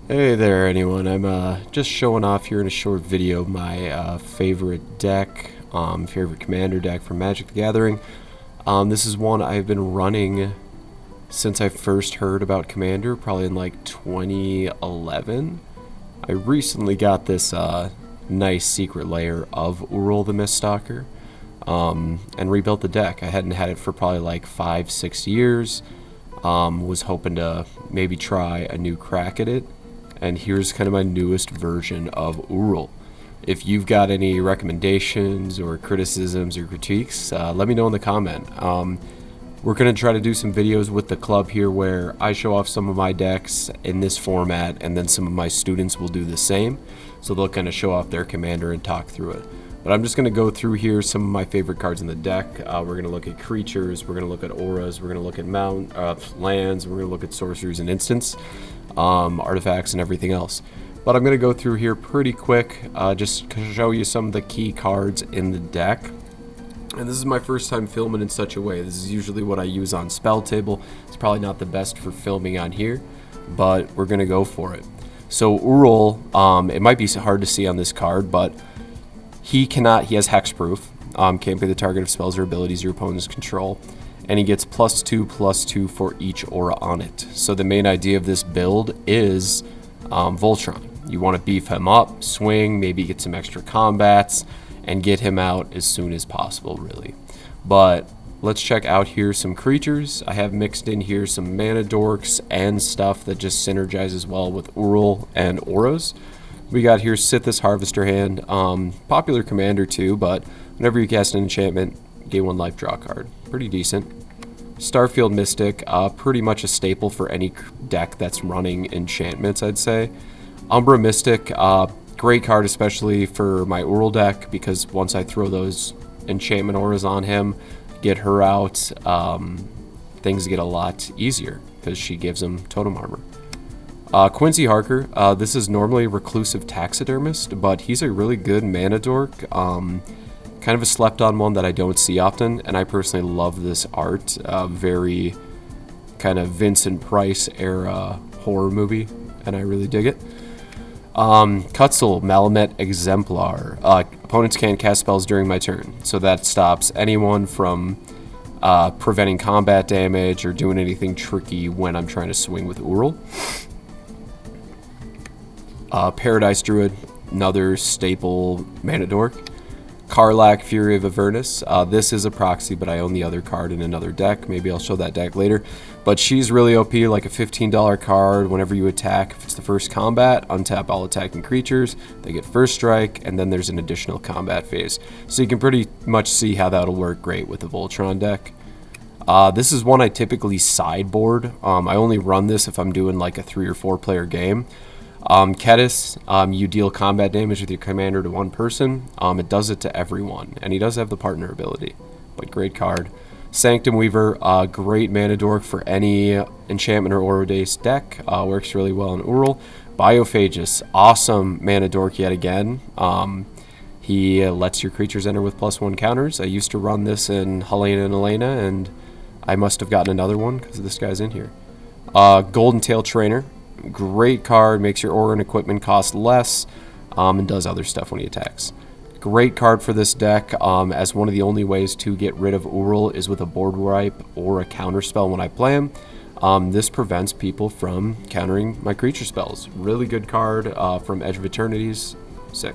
Hey there, anyone. I'm just showing off here in a short video my favorite deck, favorite commander deck from Magic the Gathering. This is one I've been running since I first heard about Commander, probably in like 2011. I recently got this nice secret layer of Uril the Miststalker and rebuilt the deck. I hadn't had it for probably like 5-6 years. Was hoping to maybe try a new crack at it. And here's kind of my newest version of Uril. If you've got any recommendations or criticisms or critiques, let me know in the comment. We're going to try to do some videos with the club here where I show off some of my decks in this format, and then some of my students will do the same. So they'll kind of show off their commander and talk through it. But I'm just going to go through here some of my favorite cards in the deck. We're going to look at creatures, we're going to look at auras, we're going to look at lands, we're going to look at sorceries and instants. Artifacts and everything else. But I'm going to go through here pretty quick, just to show you some of the key cards in the deck. And this is my first time filming in such a way. This is usually what I use on Spell Table. It's probably not the best for filming on here, but we're going to go for it. So Uril, it might be hard to see on this card, but he has hexproof. Can't be the target of spells or abilities your opponents control. And he gets +2/+2 for each aura on it. So the main idea of this build is Voltron. You want to beef him up, swing, maybe get some extra combats, and get him out as soon as possible, really. But let's check out here some creatures. I have mixed in here some mana dorks and stuff that just synergizes well with Uril and auras. We got here Sithis Harvester Hand, popular commander too, but whenever you cast an enchantment, gain 1 life, draw a card. Pretty decent. Starfield Mystic, pretty much a staple for any deck that's running enchantments, I'd say. Umbra Mystic, great card especially for my Uril deck, because once I throw those enchantment auras on him, get her out, things get a lot easier because she gives him totem armor. Quincy Harker, this is normally a reclusive taxidermist, but he's a really good mana dork. Kind of a slept-on one that I don't see often, and I personally love this art. Very kind of Vincent Price era horror movie, and I really dig it. Kutzel, Malamet Exemplar. Opponents can't cast spells during my turn, so that stops anyone from preventing combat damage or doing anything tricky when I'm trying to swing with Uril. Paradise Druid, another staple mana dork. Karlach, Fury of Avernus. This is a proxy, but I own the other card in another deck. Maybe I'll show that deck later. But she's really OP, like a $15 card. Whenever you attack, if it's the first combat, untap all attacking creatures. They get first strike, and then there's an additional combat phase. So you can pretty much see how that'll work great with the Voltron deck. This is one I typically sideboard. I only run this if I'm doing like a 3 or 4 player game. Kedis, you deal combat damage with your commander to one person. It does it to everyone, and he does have the partner ability, but great card. Sanctum Weaver, great mana dork for any enchantment or aura-based deck. Works really well in Uril. Biophagus, awesome mana dork yet again. He lets your creatures enter with +1 counters. I used to run this in Helena and Elena, and I must have gotten another one because this guy's in here. Golden Tail Trainer. Great card, makes your aura and equipment cost less, and does other stuff when he attacks. Great card for this deck, as one of the only ways to get rid of Uril is with a board wipe or a counter spell when I play him. This prevents people from countering my creature spells. Really good card from Edge of Eternities. Sick.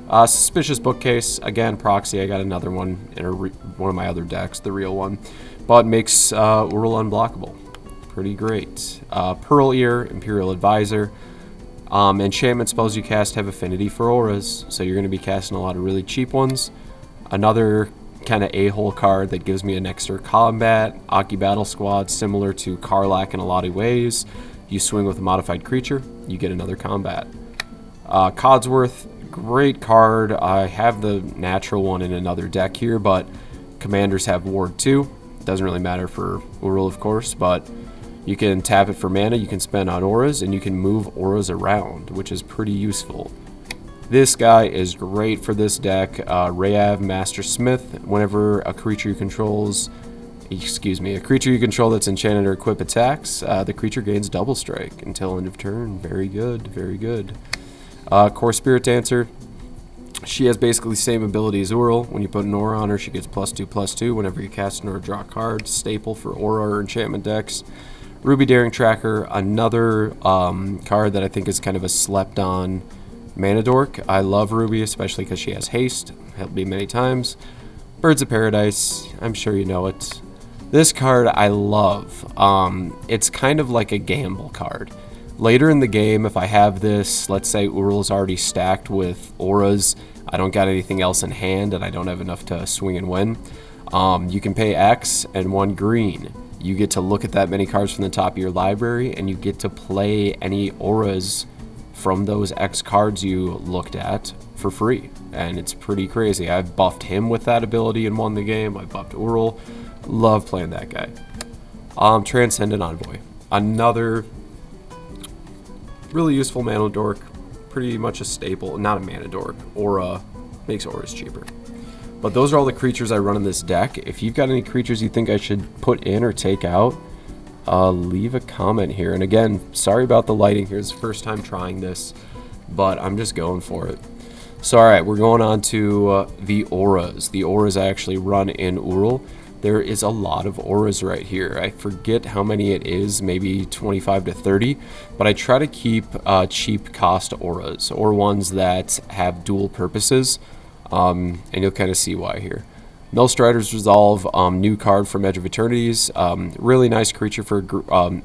Suspicious Bookcase, again, proxy. I got another one in one of my other decks, the real one, but makes Uril unblockable. Pretty great. Pearl Ear, Imperial Advisor. Enchantment spells you cast have affinity for auras, so you're going to be casting a lot of really cheap ones. Another kind of a-hole card that gives me an extra combat. Aki Battle Squad, similar to Karlach in a lot of ways. You swing with a modified creature, you get another combat. Codsworth, great card. I have the natural one in another deck here, but commanders have Ward 2. Doesn't really matter for Uril, of course, but you can tap it for mana, you can spend on auras, and you can move auras around, which is pretty useful. This guy is great for this deck. Rayav Master Smith, whenever a creature controls excuse me, a creature you control that's enchanted or equipped attacks, the creature gains double strike until end of turn. Very good, very good. Core Spirit Dancer. She has basically the same ability as Uril. When you put an aura on her, she gets +2/+2 whenever you cast an aura, draw a card. Staple for aura or enchantment decks. Ruby Daring Tracker, another card that I think is kind of a slept-on mana dork. I love Ruby, especially because she has haste. Helped me many times. Birds of Paradise, I'm sure you know it. This card I love. It's kind of like a gamble card. Later in the game, if I have this, let's say Uril is already stacked with auras, I don't got anything else in hand, and I don't have enough to swing and win, you can pay X and 1 green. You get to look at that many cards from the top of your library, and you get to play any auras from those X cards you looked at for free. And it's pretty crazy. I've buffed him with that ability and won the game. I buffed Uril. Love playing that guy. Transcendent Envoy. Another really useful mana dork. Pretty much a staple. Not a mana dork. Aura makes auras cheaper. But those are all the creatures I run in this deck. If you've got any creatures you think I should put in or take out, leave a comment here. And again, sorry about the lighting here. It's the first time trying this, but I'm just going for it. So alright, we're going on to the auras. The auras I actually run in Uril. There is a lot of auras right here. I forget how many it is, maybe 25 to 30, but I try to keep cheap cost auras, or ones that have dual purposes. And you'll kind of see why here. Millstrider's Resolve, new card from Edge of Eternities. Really nice creature for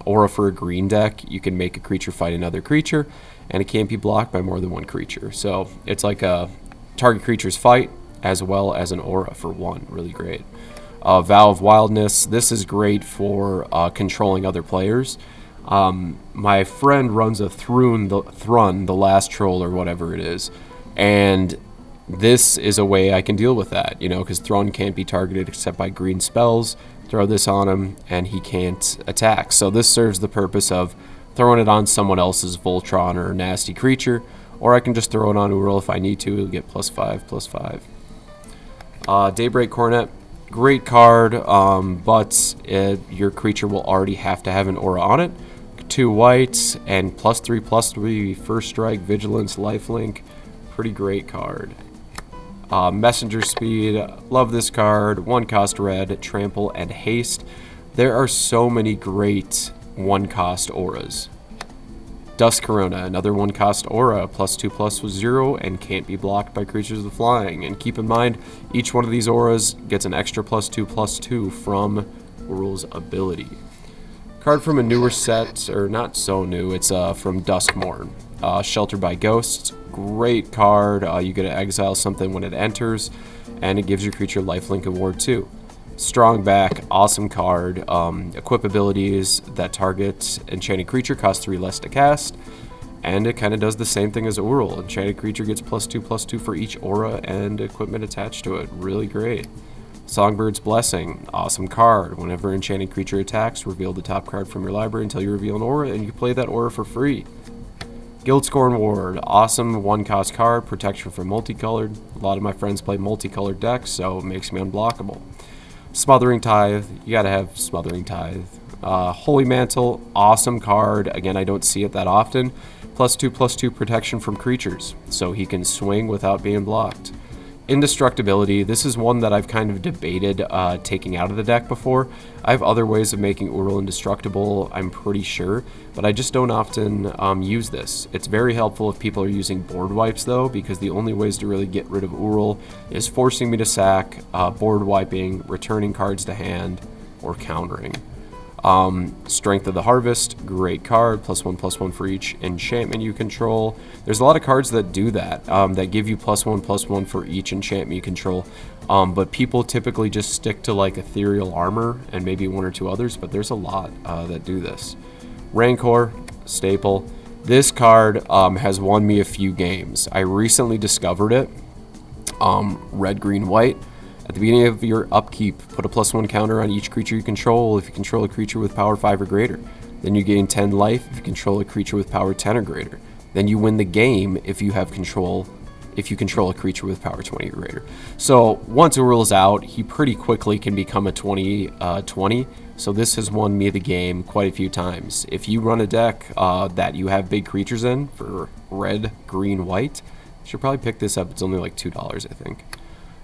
aura for a green deck. You can make a creature fight another creature, and it can't be blocked by more than one creature. So it's like a target creature's fight as well as an aura for 1. Really great. Vow of Wildness. This is great for controlling other players. My friend runs a Thrun, the last troll or whatever it is, and this is a way I can deal with that, you know, because Thrun can't be targeted except by green spells. Throw this on him, and he can't attack. So this serves the purpose of throwing it on someone else's Voltron or nasty creature, or I can just throw it on Uril if I need to. It'll get +5/+5. Daybreak Coronet, great card, but your creature will already have to have an aura on it. 2 white, and +3/+3, first strike, vigilance, lifelink. Pretty great card. Messenger Speed, love this card. 1 cost red, trample, and haste. There are so many great 1 cost auras. Dusk Corona, another 1 cost aura, +2/+0, and can't be blocked by creatures with flying. And keep in mind, each one of these auras gets an extra +2/+2 from Uril's ability. Card from a newer set, or not so new, it's from Duskmourn. Sheltered by Ghosts, great card. You get to exile something when it enters, and it gives your creature lifelink and ward 2. Strong back, awesome card. Equip abilities that target enchanted creature cost 3 less to cast, and it kind of does the same thing as Uril. Enchanted creature gets +2/+2 for each aura and equipment attached to it. Really great. Songbird's Blessing, awesome card. Whenever enchanted creature attacks, reveal the top card from your library until you reveal an aura, and you play that aura for free. Guildscorn Ward, awesome 1 cost card, protection from multicolored. A lot of my friends play multicolored decks, so it makes me unblockable. Smothering Tithe, you gotta have Smothering Tithe. Holy Mantle, awesome card. Again, I don't see it that often. +2/+2 protection from creatures, so he can swing without being blocked. Indestructibility, this is one that I've kind of debated taking out of the deck before. I have other ways of making Uril indestructible, I'm pretty sure, but I just don't often use this. It's very helpful if people are using board wipes though, because the only ways to really get rid of Uril is forcing me to sack, board wiping, returning cards to hand, or countering. Strength of the Harvest, great card, +1/+1 for each enchantment you control. There's a lot of cards that do that, that give you +1/+1 for each enchantment you control, but people typically just stick to like Ethereal Armor and maybe 1 or 2 others, but there's a lot that do this. Rancor, staple. This card has won me a few games. I recently discovered it, red, green, white. At the beginning of your upkeep, put a +1 counter on each creature you control if you control a creature with power 5 or greater. Then you gain 10 life if you control a creature with power 10 or greater. Then you win the game if you have control if you control a creature with power 20 or greater. So once Uril is out, he pretty quickly can become a 20/20. So this has won me the game quite a few times. If you run a deck that you have big creatures in for red, green, white, you should probably pick this up. It's only like $2, I think.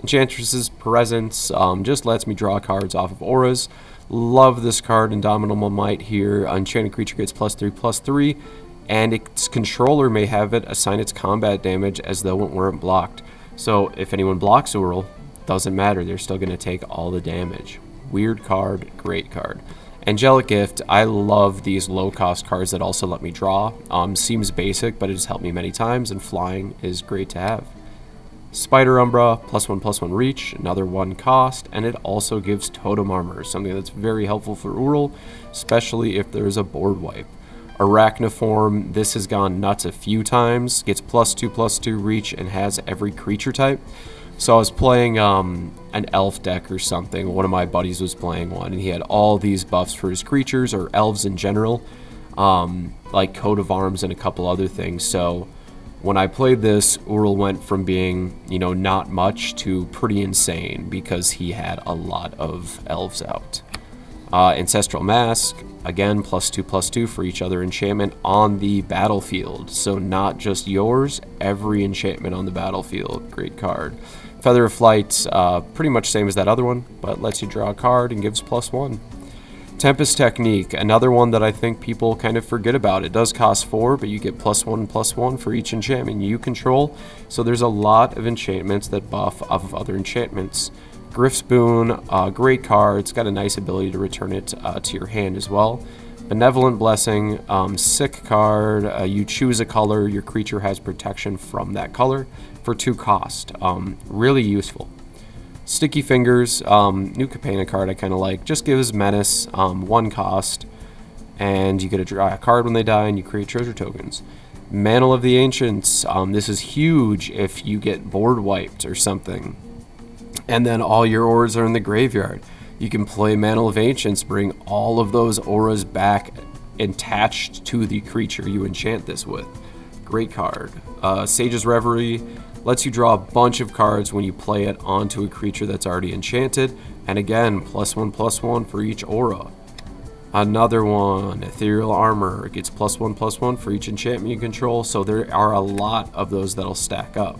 Enchantress's Presence just lets me draw cards off of auras. Love this card, Indomitable Might here. Enchanted creature gets +3/+3, and its controller may have it assign its combat damage as though it weren't blocked. So if anyone blocks Uril, doesn't matter, they're still going to take all the damage. Weird card, great card. Angelic Gift, I love these low-cost cards that also let me draw. Seems basic, but it has helped me many times, and flying is great to have. Spider Umbra, +1/+1 reach, another 1 cost, and it also gives Totem Armor, something that's very helpful for Uril, especially if there's a board wipe. Arachniform, this has gone nuts a few times, gets +2/+2 reach, and has every creature type. So I was playing an elf deck or something. One of my buddies was playing one, and he had all these buffs for his creatures, or elves in general, like Coat of Arms and a couple other things. So when I played this, Uril went from being, you know, not much to pretty insane because he had a lot of elves out. Ancestral Mask, again, +2/+2 for each other enchantment on the battlefield. So not just yours, every enchantment on the battlefield. Great card. Feather of Flight, pretty much same as that other one, but lets you draw a card and gives +1. Tempest Technique, another one that I think people kind of forget about. It does cost 4, but you get +1/+1 for each enchantment you control. So there's a lot of enchantments that buff off of other enchantments. Griff's Boon, great card. It's got a nice ability to return it to your hand as well. Benevolent Blessing, sick card. You choose a color, your creature has protection from that color for 2 cost. Really useful. Sticky Fingers, new Capenna card I kind of like. Just gives Menace 1 cost, and you get to draw a card when they die, and you create treasure tokens. Mantle of the Ancients, this is huge if you get board wiped or something, and then all your auras are in the graveyard. You can play Mantle of Ancients, bring all of those auras back attached to the creature you enchant this with. Great card. Sage's Reverie lets you draw a bunch of cards when you play it onto a creature that's already enchanted, and again, +1/+1 for each aura. Another one, Ethereal Armor, gets +1/+1 for each enchantment you control, so there are a lot of those that'll stack up.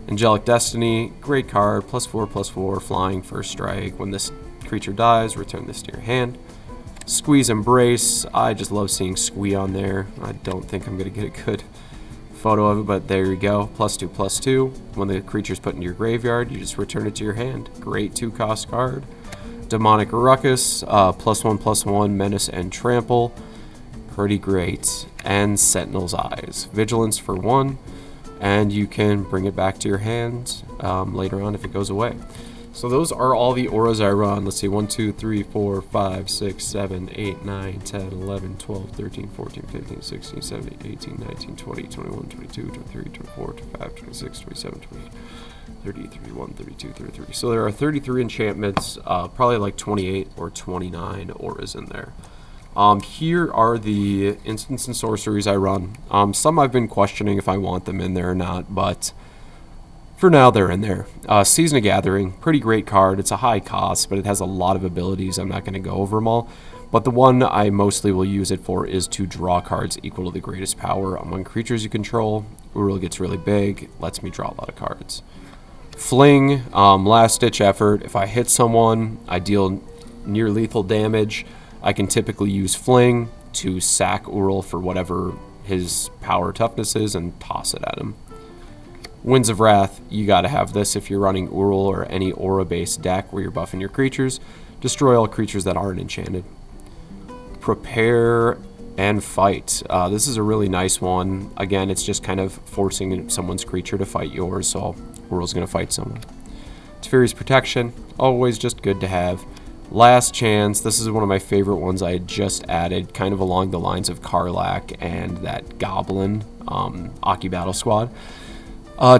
Angelic Destiny, great card, +4/+4, flying, first strike. When this creature dies, return this to your hand. Squeeze Embrace, I just love seeing Squee on there. I don't think I'm going to get a good photo of it, but there you go, +2/+2. When the creature's put into your graveyard, you just return it to your hand. Great 2-cost card. Demonic Ruckus, +1/+1, Menace and Trample, pretty great. And Sentinel's Eyes, Vigilance for 1, and you can bring it back to your hand later on if it goes away. So those are all the auras I run. Let's see, 1, 2, 3, 4, 5, 6, 7, 8, 9, 10, 11, 12, 13, 14, 15, 16, 17, 18, 19, 20, 21, 22, 23, 24, 25, 26, 27, 28, 30, 31, 32, 33. So there are 33 enchantments, probably like 28 or 29 auras in there. Here are the instants and sorceries I run. Some I've been questioning if I want them in there or not, but for now, they're in there. Season of Gathering, pretty great card. It's a high cost, but it has a lot of abilities. I'm not going to go over them all. But the one I mostly will use it for is to draw cards equal to the greatest power among creatures you control. Uril gets really big, lets me draw a lot of cards. Fling, last-ditch effort. If I hit someone, I deal near lethal damage. I can typically use Fling to sack Uril for whatever his power toughness is and toss it at him. Winds of Wrath, you gotta have this if you're running Uril or any aura-based deck where you're buffing your creatures. Destroy all creatures that aren't enchanted. Prepare and Fight. This is a really nice one. Again, it's just kind of forcing someone's creature to fight yours, so Uril's gonna fight someone. Teferi's Protection, always just good to have. Last Chance, this is one of my favorite ones I had just added, kind of along the lines of Karlach and that Goblin, Aki Battle Squad.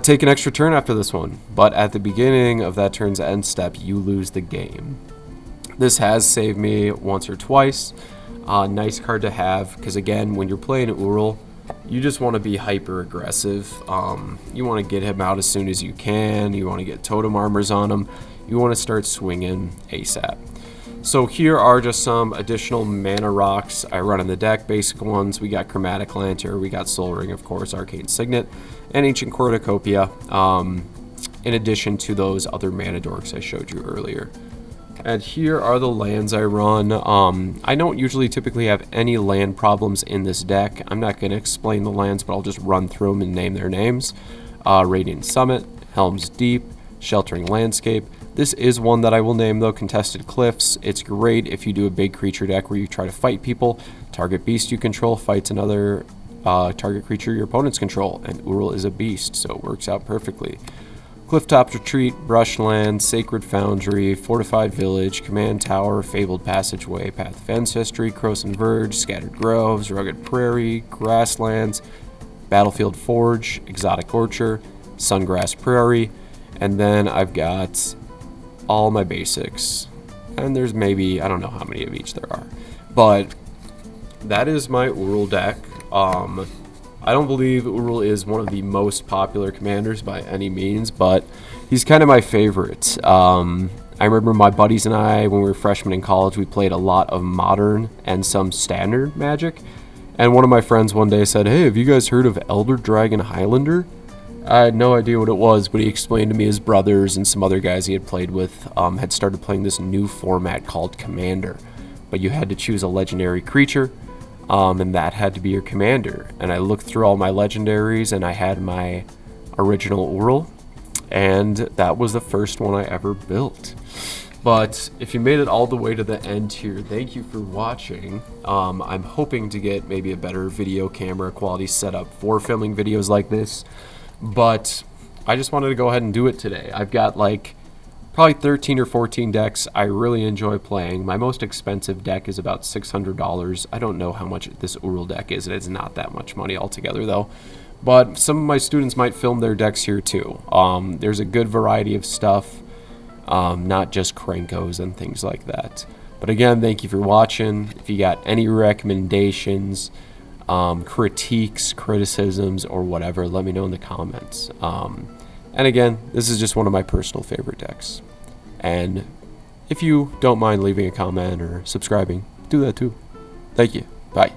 Take an extra turn after this one, but at the beginning of that turn's end step, you lose the game. This has saved me once or twice. Nice card to have, because again, when you're playing Uril, you just want to be hyper aggressive. You want to get him out as soon as you can. You want to get totem armors on him. You want to start swinging ASAP. So here are just some additional mana rocks I run in the deck. Basic ones, we got Chromatic Lantern, we got Soul Ring, of course, Arcane Signet, and Ancient Cornucopia, in addition to those other mana dorks I showed you earlier. And here are the lands I run. I don't usually typically have any land problems in this deck. I'm not going to explain the lands, but I'll just run through them and name their names. Radiant Summit, Helm's Deep, Sheltering Landscape. This is one that I will name, though, Contested Cliffs. It's great if you do a big creature deck where you try to fight people. Target beast you control fights another target creature your opponents control, and Uril is a beast, so it works out perfectly. Clifftop Retreat, Brushland, Sacred Foundry, Fortified Village, Command Tower, Fabled Passageway, Path of Ancestry, Croson Verge, Scattered Groves, Rugged Prairie, Grasslands, Battlefield Forge, Exotic Orchard, Sungrass Prairie, and then I've got all my basics. And there's maybe, I don't know how many of each there are. But that is my Uril deck. I don't believe Uril is one of the most popular commanders by any means, but he's kind of my favorite. I remember my buddies and I, when we were freshmen in college, we played a lot of Modern and some Standard Magic. And one of my friends one day said, "Hey, have you guys heard of Elder Dragon Highlander?" I had no idea what it was, but he explained to me his brothers and some other guys he had played with had started playing this new format called Commander. But you had to choose a legendary creature, and that had to be your commander. And I looked through all my legendaries, and I had my original Uril, and that was the first one I ever built. But if you made it all the way to the end here, thank you for watching. I'm hoping to get maybe a better video camera quality setup for filming videos like this, but I just wanted to go ahead and do it today. I've got like probably 13 or 14 decks I really enjoy playing. My most expensive deck is about $600. I don't know how much this Uril deck is. It's not that much money altogether though. But some of my students might film their decks here too. There's a good variety of stuff, not just Krankos and things like that. But again, thank you for watching. If you got any recommendations, critiques, criticisms, or whatever, let me know in the comments. And again, this is just one of my personal favorite decks. And if you don't mind leaving a comment or subscribing, do that too. Thank you. Bye.